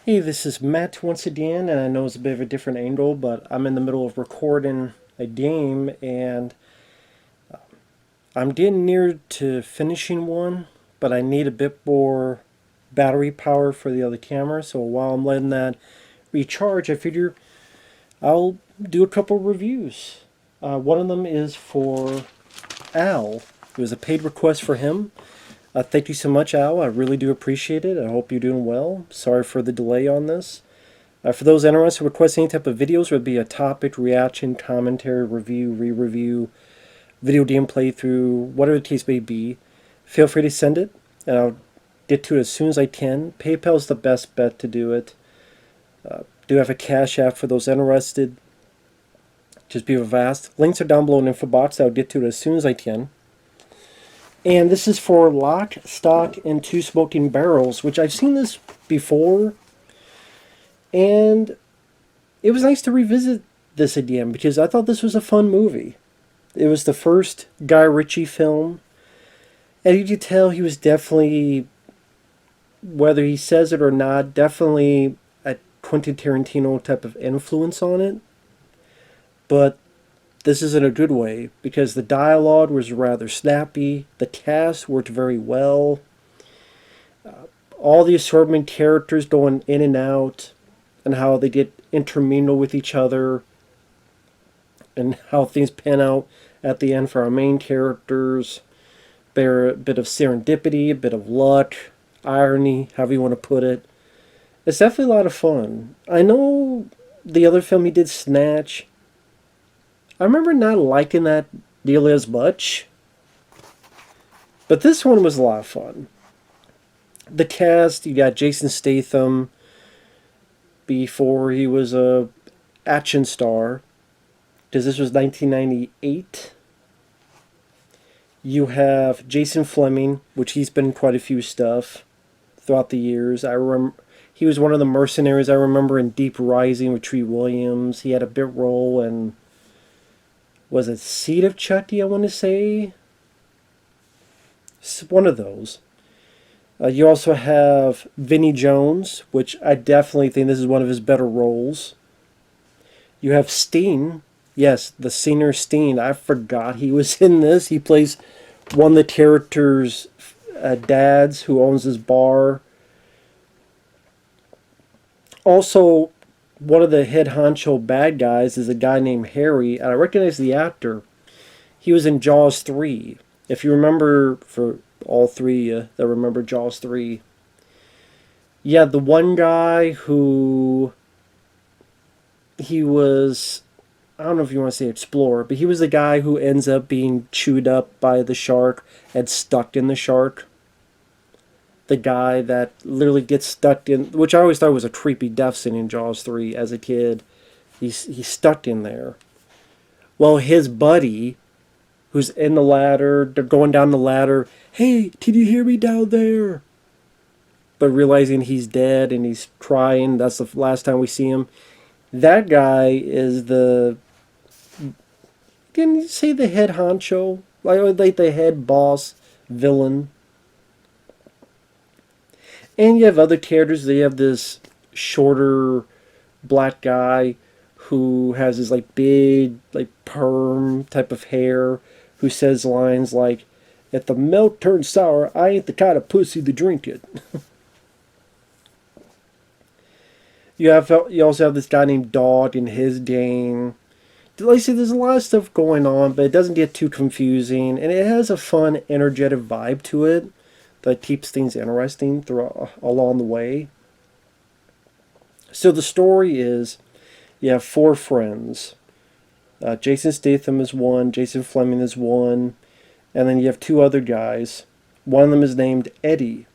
Hey, this is Matt once again, and I know it's a bit of a different angle, but I'm in the middle of recording a game, and I'm getting near to finishing one, but I need a bit more battery power for the other camera, so while I'm letting that recharge, I figure I'll do a couple reviews. One of them is for Al. It was a paid request for him. Thank you so much, Al. I really do appreciate it. I hope you're doing well. Sorry for the delay on this. For those interested in requesting any type of videos, whether it be a topic, reaction, commentary, review, re-review, video game playthrough, whatever the case may be, feel free to send it, and I'll get to it as soon as I can. PayPal's the best bet to do it. Do have a Cash App for those interested. Just be vast. Links are down below in the info box. I'll get to it as soon as I can. And this is for Lock, Stock, and Two Smoking Barrels, which I've seen this before. And it was nice to revisit this again because I thought this was a fun movie. It was the first Guy Ritchie film. And you could tell he was definitely, whether he says it or not, definitely a Quentin Tarantino type of influence on it. But this is in a good way because the dialogue was rather snappy. The cast worked very well. All the assortment characters going in and out, and how they get intermingle with each other, and how things pan out at the end for our main characters. Bear a bit of serendipity, a bit of luck, irony, however you want to put it. It's definitely a lot of fun. I know the other film he did, Snatch, I remember not liking that nearly as much, but this one was a lot of fun. The cast, you got Jason Statham, before he was a action star, because this was 1998. You have Jason Flemyng, which he's been in quite a few stuff throughout the years. I remember he was one of the mercenaries I remember in Deep Rising with Tree Williams. He had a bit role in, was it Seed of Chucky, I want to say? It's one of those. You also have Vinnie Jones, which I definitely think this is one of his better roles. You have Steen. Yes, the singer Steen. I forgot he was in this. He plays one of the characters' dads who owns this bar. Also, one of the head honcho bad guys is a guy named Harry, and I recognize the actor. He was in Jaws 3. If you remember, for all three that remember Jaws 3. Yeah, the one guy who, he was, I don't know if you want to say explorer, but he was the guy who ends up being chewed up by the shark and stuck in the shark. The guy that literally gets stuck in, which I always thought was a creepy death scene in Jaws 3 as a kid. He's stuck in there. Well, his buddy, who's in the ladder, they're going down the ladder. Hey, can you hear me down there? But realizing he's dead and he's crying, that's the last time we see him. That guy is the, can you say the head honcho? Like the head boss villain. And you have other characters. They have this shorter black guy who has this like big like perm type of hair, who says lines like, "If the milk turns sour, I ain't the kind of pussy to drink it." You also have this guy named Dog and his gang. Like I said, there's a lot of stuff going on, but it doesn't get too confusing, and it has a fun, energetic vibe to it that keeps things interesting through along the way. So the story is, you have four friends. Jason Statham is one, Jason Flemyng is one, and then you have two other guys. One of them is named Eddie.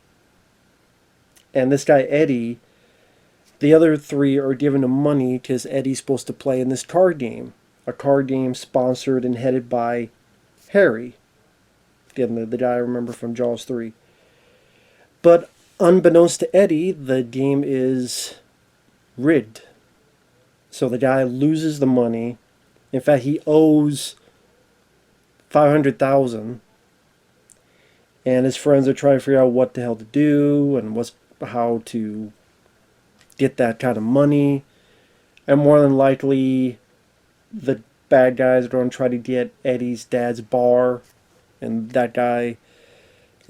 And this guy Eddie, the other three are giving him money because Eddie's supposed to play in this card game. A card game sponsored and headed by Harry. Again, the guy I remember from Jaws 3. But unbeknownst to Eddie, the game is rigged. So the guy loses the money. In fact, he owes $500,000, and his friends are trying to figure out what the hell to do and how to get that kind of money. And more than likely, the bad guys are going to try to get Eddie's dad's bar. And that guy,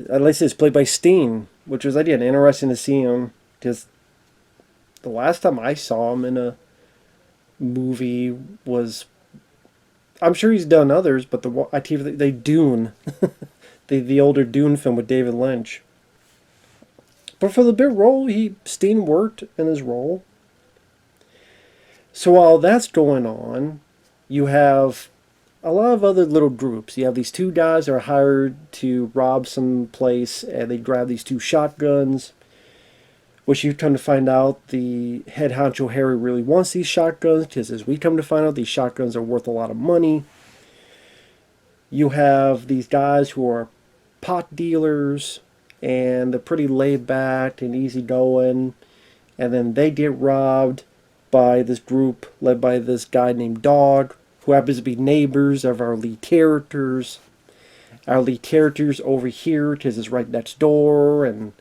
at least it's played by Steen, which was, again, interesting to see him. Because the last time I saw him in a movie was, I'm sure he's done others, but they Dune, the older Dune film with David Lynch. But for the big role, Steen worked in his role. So while that's going on, you have a lot of other little groups. You have these two guys that are hired to rob some place, and they grab these two shotguns, which you come to find out the head honcho Harry really wants these shotguns, because as we come to find out, these shotguns are worth a lot of money. You have these guys who are pot dealers, and they're pretty laid back and easygoing, and then they get robbed by this group led by this guy named Dog, who happens to be neighbors of our lead characters. Our lead characters over here, because it's right next door, and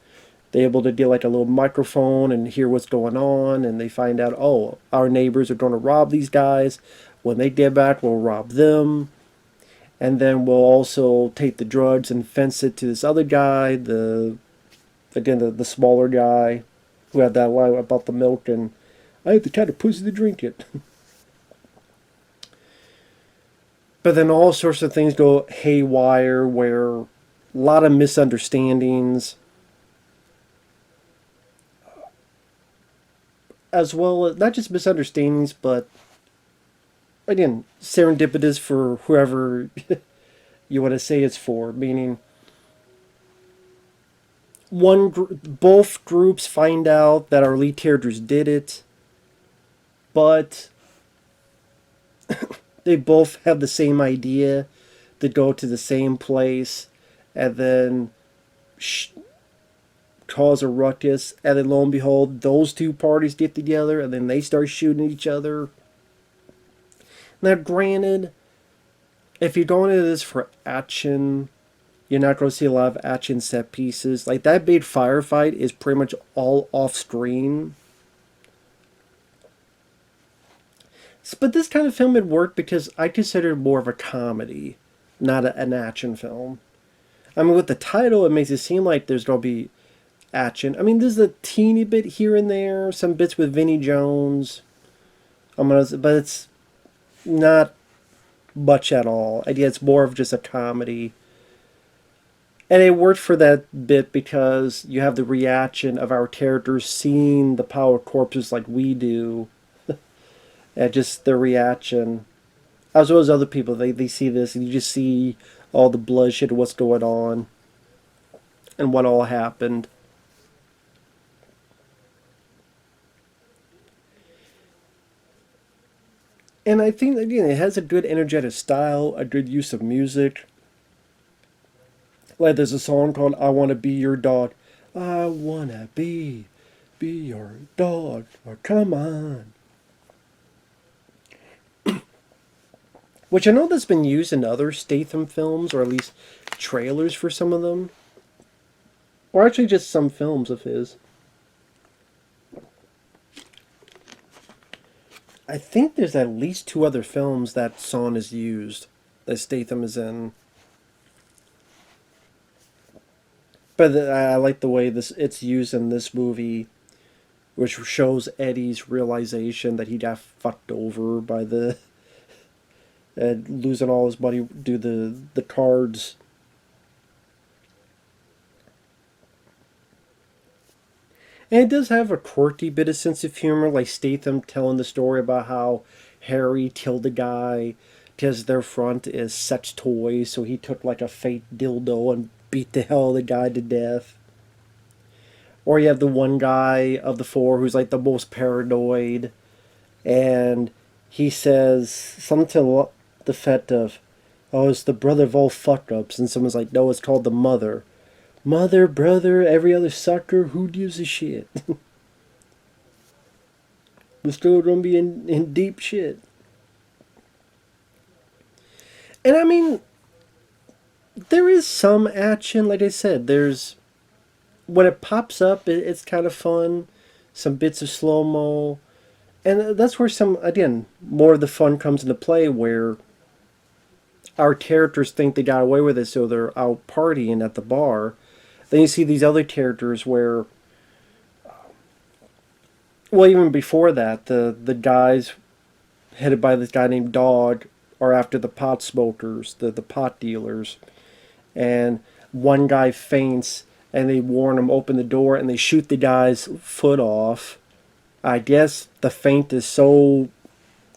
they're able to get like a little microphone and hear what's going on, and they find out, oh, our neighbors are going to rob these guys. When they get back, we'll rob them. And then we'll also take the drugs and fence it to this other guy, the smaller guy, who had that line about the milk, and I have the kind of pussy to drink it. But then all sorts of things go haywire, where a lot of misunderstandings, as well as not just misunderstandings, but again, serendipitous for whoever you want to say it's for. Meaning, both groups find out that our lead characters did it, but they both have the same idea to go to the same place, and then cause a ruckus, and then lo and behold, those two parties get together, and then they start shooting each other. Now, granted, if you're going into this for action, you're not going to see a lot of action set pieces. Like, that big firefight is pretty much all off-screen. But this kind of film would work because I consider it more of a comedy, not an action film. I mean, with the title, it makes it seem like there's going to be action. I mean, there's a teeny bit here and there, some bits with Vinnie Jones. But it's not much at all. Idea it's more of just a comedy. And it worked for that bit because you have the reaction of our characters seeing the power corpses like we do. And just the reaction. As well as other people, they see this and you just see all the bloodshed of what's going on. And what all happened. And I think, again, it has a good energetic style, a good use of music. Like, there's a song called I Want to Be Your Dog. I want to be your dog. Oh, come on. Which I know that's been used in other Statham films, or at least trailers for some of them. Or actually just some films of his. I think there's at least 2 other films that song is used, that Statham is in. But I like the way it's used in this movie, which shows Eddie's realization that he got fucked over by losing all his money due to the cards. And it does have a quirky bit of sense of humor, like Statham telling the story about how Harry killed a guy because their front is sex toys, so he took like a fake dildo and beat the hell of the guy to death. Or you have the one guy of the 4 who's like the most paranoid, and he says something to the effect of, oh, it's the brother of all fuck-ups, and someone's like, no, it's called the mother. Mother, brother, every other sucker, who gives a shit? We're still gonna be in deep shit. And I mean, there is some action, like I said, when it pops up, it's kind of fun. some bits of slow-mo. And that's where some, again, more of the fun comes into play, where our characters think they got away with it, so they're out partying at the bar. Then you see these other characters where, well, even before that, the guys headed by this guy named Dog are after the pot smokers, the pot dealers. And one guy faints, and they warn him, open the door, and they shoot the guy's foot off. I guess the feint is so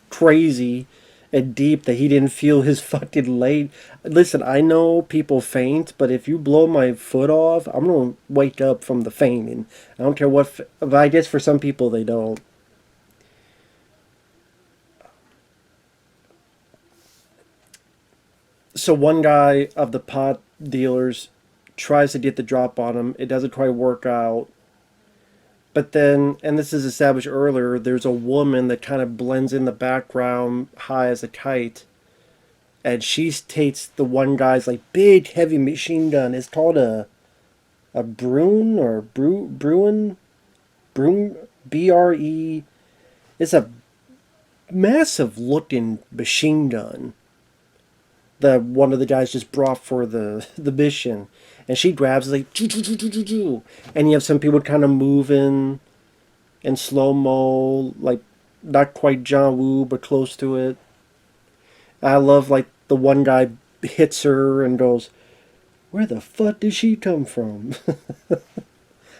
crazy and deep that he didn't feel his fucking leg. Listen, I know people faint, but if you blow my foot off, I'm gonna wake up from the fainting. I don't care what. But I guess for some people they don't. So one guy of the pot dealers tries to get the drop on him. It doesn't quite work out. But then, and this is established earlier, there's a woman that kind of blends in the background high as a kite. And she takes the one guy's like big heavy machine gun. It's called a Bruin or Bruin? BRE. It's a massive looking machine gun that one of the guys just brought for the mission. And she grabs it like, choo, choo, choo, choo, choo, choo. And you have some people kind of moving in slow mo, like not quite John Woo, but close to it. I love like the one guy hits her and goes, "Where the fuck did she come from?"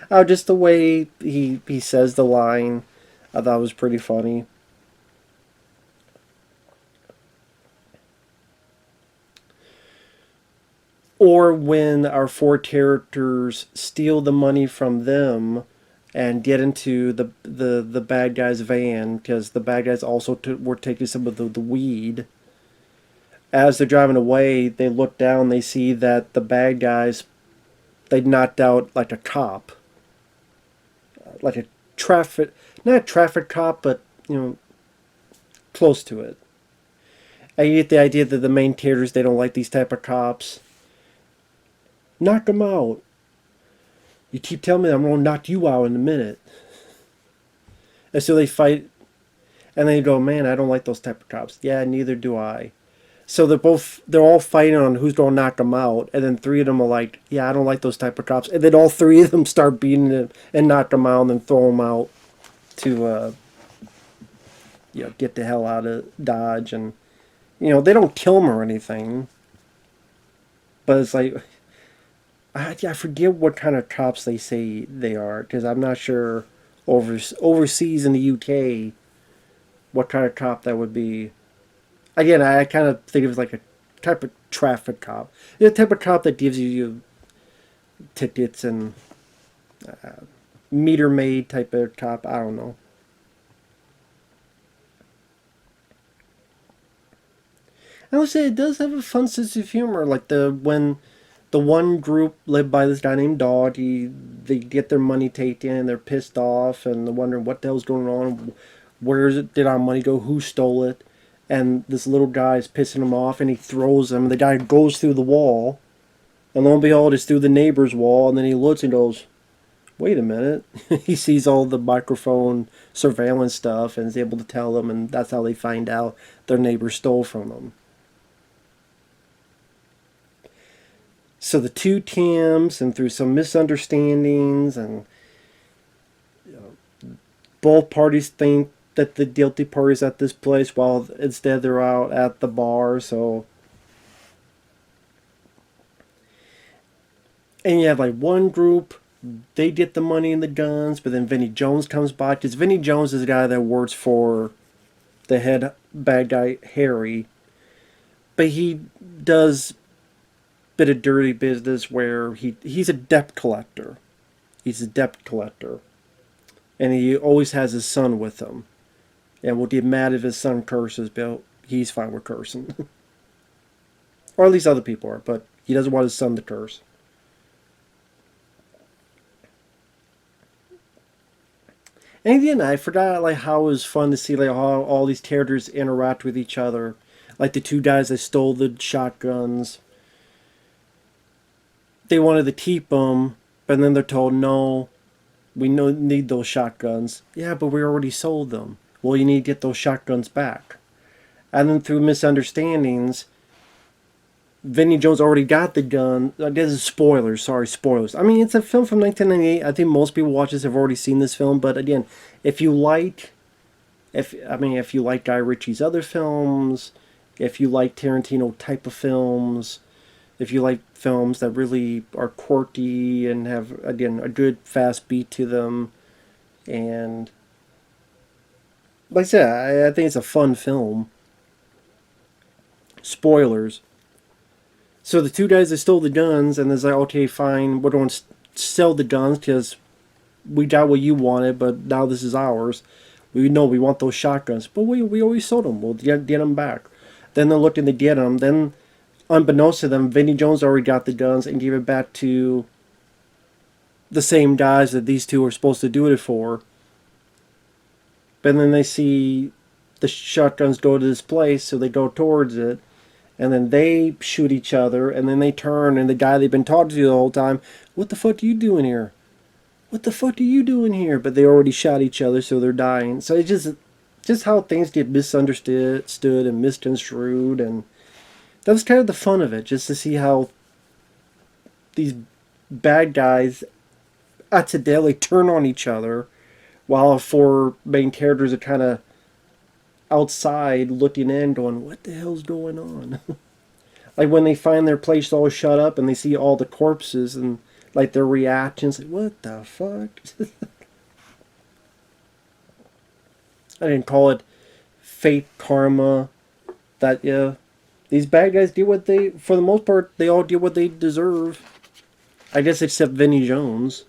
Oh, just the way he says the line, I thought was pretty funny. Or when our four characters steal the money from them and get into the bad guy's van, because the bad guys also were taking some of the weed. As they're driving away, they look down, they see that the bad guys, they knocked out like a cop. Like a traffic, not a traffic cop, but, close to it. And you get the idea that the main characters, they don't like these type of cops. Knock them out. You keep telling me I'm going to knock you out in a minute. And so they fight, and they go, man, I don't like those type of cops. Yeah, neither do I. So they're all fighting on who's going to knock them out, and then three of them are like, yeah, I don't like those type of cops. And then all three of them start beating them and knock them out and then throw them out to, get the hell out of Dodge. And, they don't kill them or anything. But it's like, I forget what kind of cops they say they are, because I'm not sure overseas in the UK what kind of cop that would be. Again, I kind of think of it like a type of traffic cop. The type of cop that gives you tickets and meter maid type of cop. I don't know. I would say it does have a fun sense of humor, like when the one group led by this guy named Dog, they get their money taken, they're pissed off, and they're wondering what the hell's going on, did our money go, who stole it, and this little guy is pissing him off, and he throws him, the guy goes through the wall, and lo and behold, it's through the neighbor's wall, and then he looks and goes, wait a minute. He sees all the microphone surveillance stuff, and is able to tell them, and that's how they find out their neighbor stole from them. So the two teams, and through some misunderstandings, and both parties think that the guilty party's at this place, while instead they're out at the bar. So, and you have like one group, they get the money and the guns, but then Vinnie Jones comes by, because Vinnie Jones is the guy that works for the head bad guy Harry, but he does bit of dirty business where he's a debt collector. He's a debt collector. And he always has his son with him. And will get mad if his son curses, but he's fine with cursing. Or at least other people are, but he doesn't want his son to curse. And again, I forgot like how it was fun to see like how all these characters interact with each other. Like the two guys that stole the shotguns. They wanted to keep them, but then they're told no, We need those shotguns. Yeah, but we already sold them. Well, you need to get those shotguns back. And then through misunderstandings, Vinnie Jones already got the gun. This is spoilers. Sorry, spoilers. I mean, it's a film from 1998. I think most people watch this have already seen this film. But again, if you like, if you like Guy Ritchie's other films, if you like Tarantino type of films, if you like films that really are quirky and have, again, a good fast beat to them, and like I said, I think it's a fun film. Spoilers. So the two guys that stole the guns, and they're like, okay, fine, we're going to sell the guns because we got what you wanted, but now this is ours. We know we want those shotguns, but we always sold them. We'll get them back. Then they're looking to get them. Then, unbeknownst to them, Vinnie Jones already got the guns and gave it back to the same guys that these two are supposed to do it for. But then they see the shotguns go to this place, so they go towards it. And then they shoot each other, and then they turn, and the guy they've been talking to the whole time, what the fuck are you doing here? What the fuck are you doing here? But they already shot each other, so they're dying. So it's just how things get misunderstood and misconstrued, and that was kind of the fun of it, just to see how these bad guys accidentally turn on each other, while our four main characters are kind of outside looking in, going, what the hell's going on? Like when they find their place all shut up and they see all the corpses and like their reactions, like, what the fuck? I didn't call it fate, karma. That, yeah, these bad guys do what they, for the most part, they all do what they deserve. I guess except Vinnie Jones,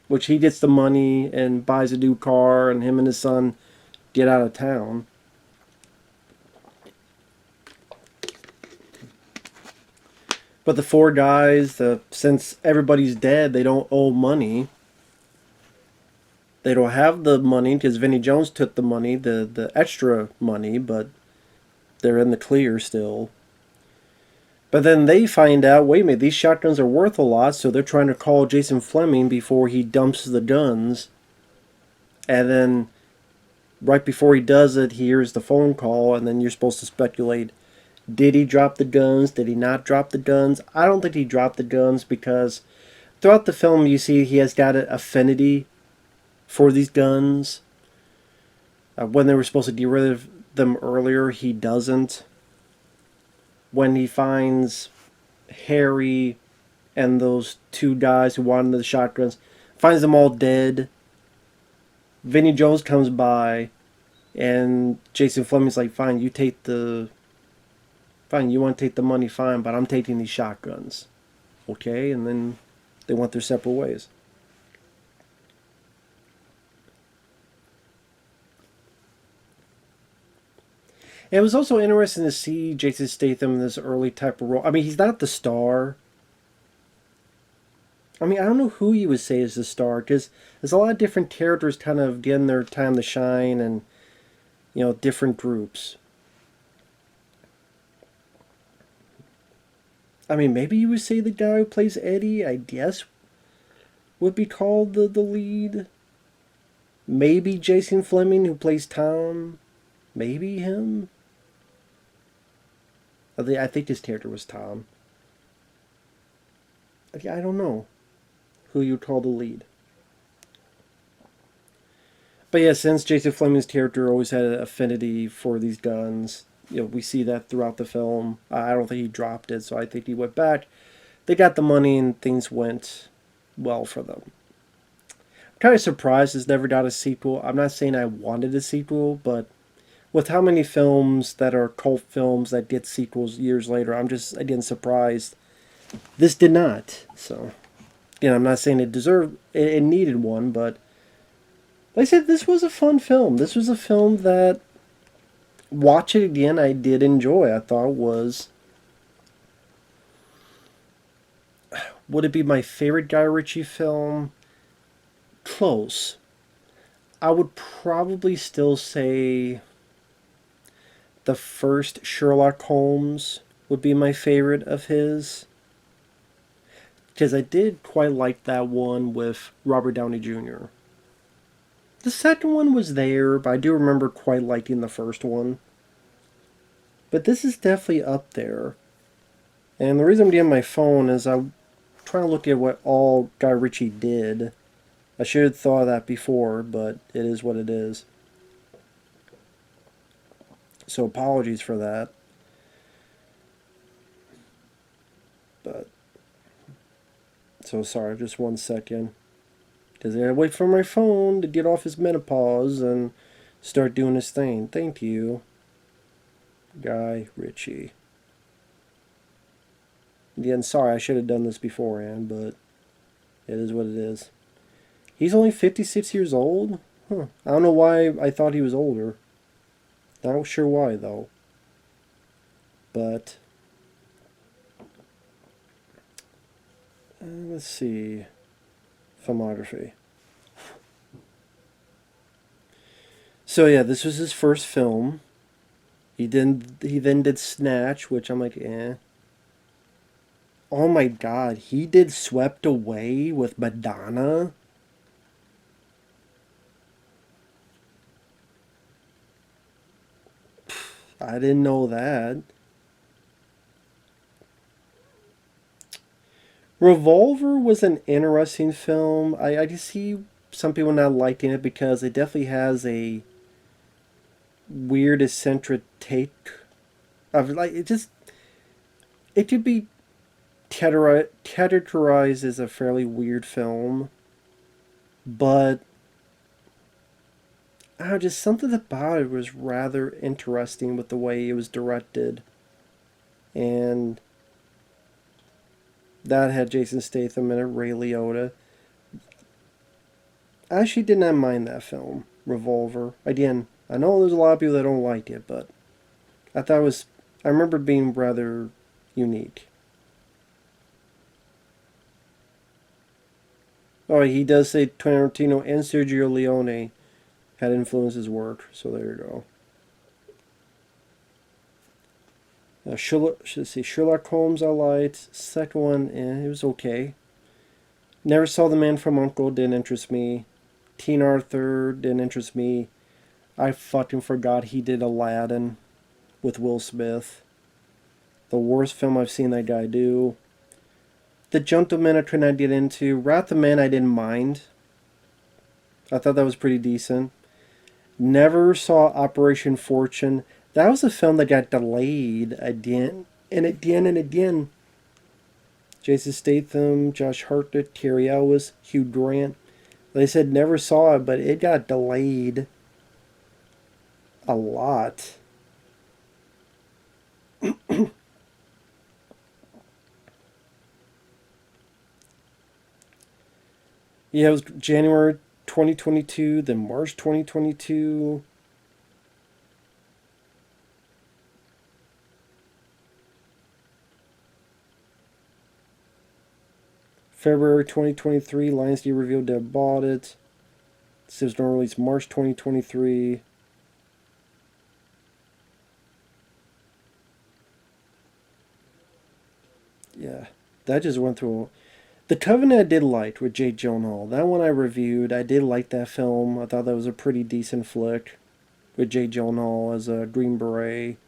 which he gets the money and buys a new car, and him and his son get out of town. But the four guys, since everybody's dead, they don't owe money. They don't have the money because Vinnie Jones took the money, the extra money, but they're in the clear still. But then they find out, wait a minute, these shotguns are worth a lot, so they're trying to call Jason Flemyng before he dumps the guns. And then right before he does it, he hears the phone call, and then you're supposed to speculate, did he drop the guns? Did he not drop the guns? I don't think he dropped the guns because throughout the film you see he has got an affinity for these guns. When they were supposed to get rid of them earlier, he doesn't. When he finds Harry and those two guys who wanted the shotguns, finds them all dead, Vinnie Jones comes by, and Jason Flemyng's like, fine, you take the... Fine, you want to take the money, fine, but I'm taking these shotguns. Okay, and then they went their separate ways. And it was also interesting to see Jason Statham in this early type of role. I mean, he's not the star. I mean, I don't know who you would say is the star, because there's a lot of different characters kind of getting their time to shine, and, you know, different groups. I mean, maybe you would say the guy who plays Eddie, I guess, would be called the lead. Maybe Jason Flemyng, who plays Tom. Maybe him. I think his character was Tom. I don't know who you'd call the lead. But yeah, since Jason Flemyng's character always had an affinity for these guns, you know, we see that throughout the film. I don't think he dropped it, so I think he went back. They got the money and things went well for them. I'm kind of surprised this never got a sequel. I'm not saying I wanted a sequel, but with how many films that are cult films that get sequels years later, I'm just, again, surprised this did not. So, again, I'm not saying it needed one, but like I said, this was a fun film. This was a film that, watch it again, I did enjoy. I thought it was... Would it be my favorite Guy Ritchie film? Close. I would probably still say the first Sherlock Holmes would be my favorite of his. because I did quite like that one with Robert Downey Jr. The second one was there, but I do remember quite liking the first one. But this is definitely up there. And the reason I'm getting my phone is I'm trying to look at what all Guy Ritchie did. I should have thought of that before, but it is what it is. So apologies for that. But so sorry, just 1 second. Because I gotta wait for my phone to get off his menopause and start doing his thing. Thank you, Guy Ritchie. Again, sorry, I should have done this beforehand, but it is what it is. He's only 56 years old? Huh. I don't know why I thought he was older. Not sure why, though. But, let's see. Filmography. So yeah, this was his first film. He then did Snatch, which I'm like, eh. Oh my god, he did Swept Away with Madonna? I didn't know that. Revolver was an interesting film. I just see some people not liking it because it definitely has a weird eccentric take of like it could be categorized as a fairly weird film, but just something about it was rather interesting with the way it was directed, and that had Jason Statham in it, Ray Liotta. I actually did not mind that film, Revolver. Again, I know there's a lot of people that don't like it, but I thought it was. I remember it being rather unique. Oh, he does say Tarantino and Sergio Leone had influenced his work, so there you go. Sherlock Holmes I liked. Second one, it was okay. Never Saw the Man from U.N.C.L.E. didn't interest me. Teen Arthur didn't interest me. I fucking forgot he did Aladdin with Will Smith. The worst film I've seen that guy do. The Gentleman I could not get into. Wrath of Man I didn't mind. I thought that was pretty decent. Never saw Operation Fortune. That was a film that got delayed again and again and again. Jason Statham, Josh Hartnett, Cary Elwes, Hugh Grant. They said never saw it, but it got delayed a lot. Yeah, it was January 2022, then March 2022. February 2023, Lionsgate revealed they bought it. This was going to release March 2023. Yeah, that just went through. The Covenant I did like with Jake Gyllenhaal. That one I reviewed. I did like that film. I thought that was a pretty decent flick with Jake Gyllenhaal as a Green Beret.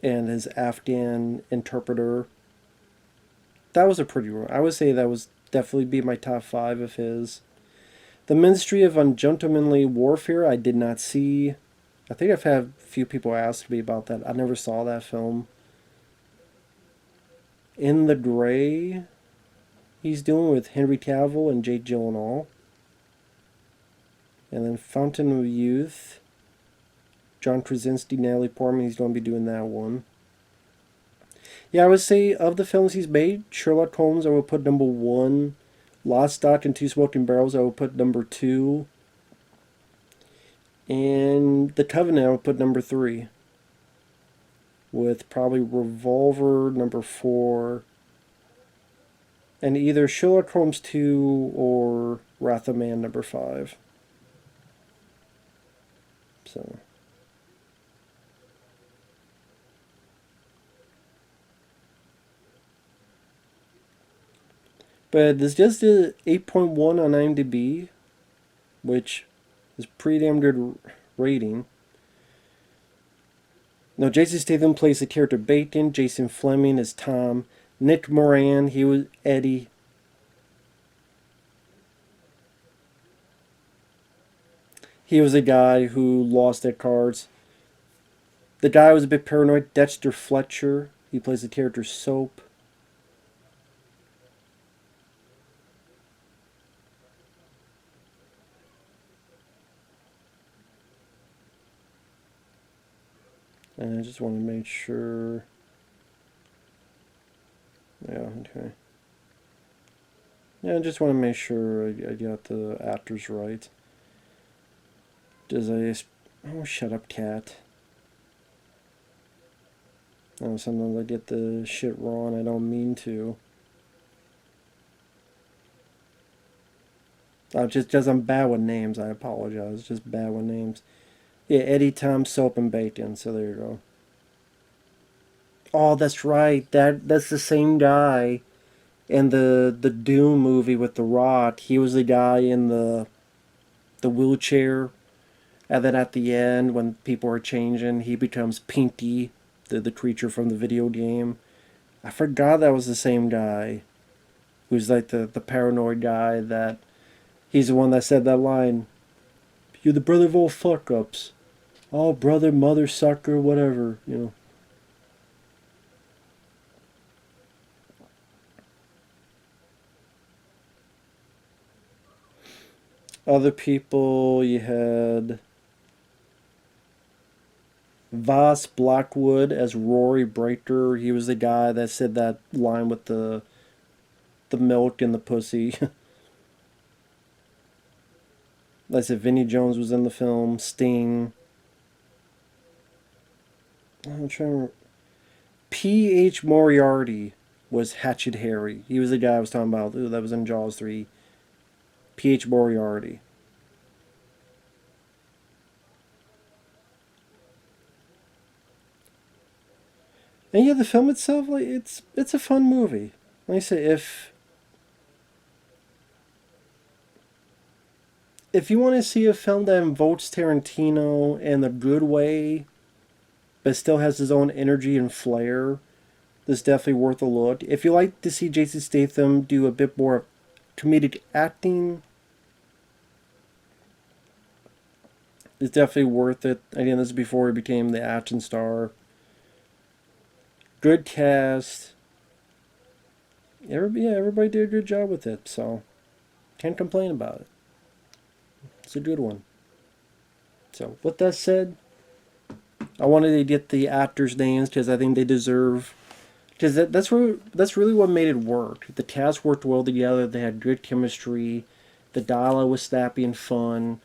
And his Afghan interpreter. That was a pretty one. I would say that was definitely be my top 5 of his. The Ministry of Ungentlemanly Warfare I did not see. I think I've had a few people ask me about that. I never saw that film. In the Gray, he's doing with Henry Cavill and Jake Gyllenhaal. And then Fountain of Youth, John Krasinski, Natalie Portman, he's going to be doing that one. Yeah, I would say of the films he's made, Sherlock Holmes I would put number 1. Lost Stock and Two Smoking Barrels I would put number 2. And The Covenant I would put number 3. With probably Revolver number 4. And either Sherlock Holmes 2 or Wrath of Man number 5. So But this just a 8.1 on IMDb, which is pretty damn good rating. Now, Jason Statham plays the character Bacon. Jason Flemyng is Tom. Nick Moran, he was Eddie. He was a guy who lost at cards. The guy was a bit paranoid. Dexter Fletcher, he plays the character Soap. And I just want to make sure. Yeah, okay. Yeah, I just want to make sure I got the actors right. Does I... Oh, shut up, cat. Oh, sometimes I get the shit wrong. I don't mean to. Just because I'm bad with names, I apologize. Just bad with names. Yeah, Eddie, Tom, Soap, and Bacon. So there you go. Oh, that's right. That's the same guy in the Doom movie with The Rock. He was the guy in the wheelchair. And then at the end, when people are changing, he becomes Pinky, the creature from the video game. I forgot that was the same guy. Who's like the paranoid guy that... He's the one that said that line. You're the brother of all fuck-ups. Oh, brother, mother, sucker, whatever, you know. Other people, you had Voss Blackwood as Rory Breaker. He was the guy that said that line with the milk and the pussy. Like I said, Vinnie Jones was in the film. Sting. I'm trying to remember. P.H. Moriarty was Hatchet Harry. He was the guy I was talking about. That was in Jaws 3. P.H. Moriarty. And yeah, the film itself, like it's a fun movie. Like I say, if you want to see a film that invokes Tarantino in a good way, but still has his own energy and flair, this is definitely worth a look. If you like to see Jason Statham do a bit more comedic acting, it's definitely worth it. Again, this is before he became the action star. Good cast. Everybody did a good job with it, so can't complain about it. It's a good one. So, with that said, I wanted to get the actors' names because I think they deserve. Because that's really what made it work. The cast worked well together. They had good chemistry. The dialogue was snappy and fun.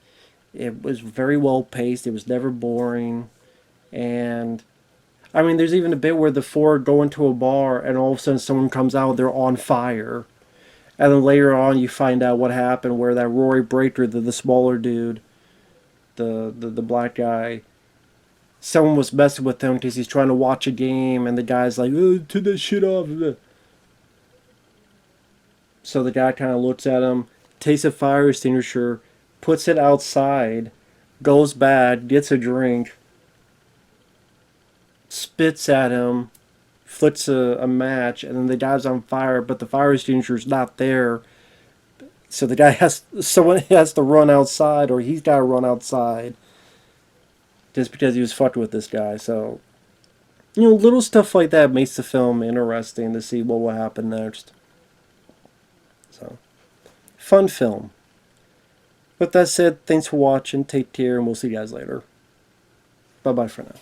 It was very well paced. It was never boring. And I mean, there's even a bit where the four go into a bar and all of a sudden someone comes out, they're on fire. And then later on, you find out what happened, where that Rory Breaker, the smaller dude, the black guy, someone was messing with him because he's trying to watch a game, and the guy's like, oh, turn that shit off. So the guy kind of looks at him, takes a fire extinguisher, puts it outside, goes back, gets a drink, spits at him, flicks a match, and then the guy's on fire, but the fire extinguisher's not there. So the guy someone has to run outside, or he's got to run outside, just because he was fucked with this guy. So, little stuff like that makes the film interesting to see what will happen next. So, fun film. With that said, thanks for watching, take care, and we'll see you guys later. Bye-bye for now.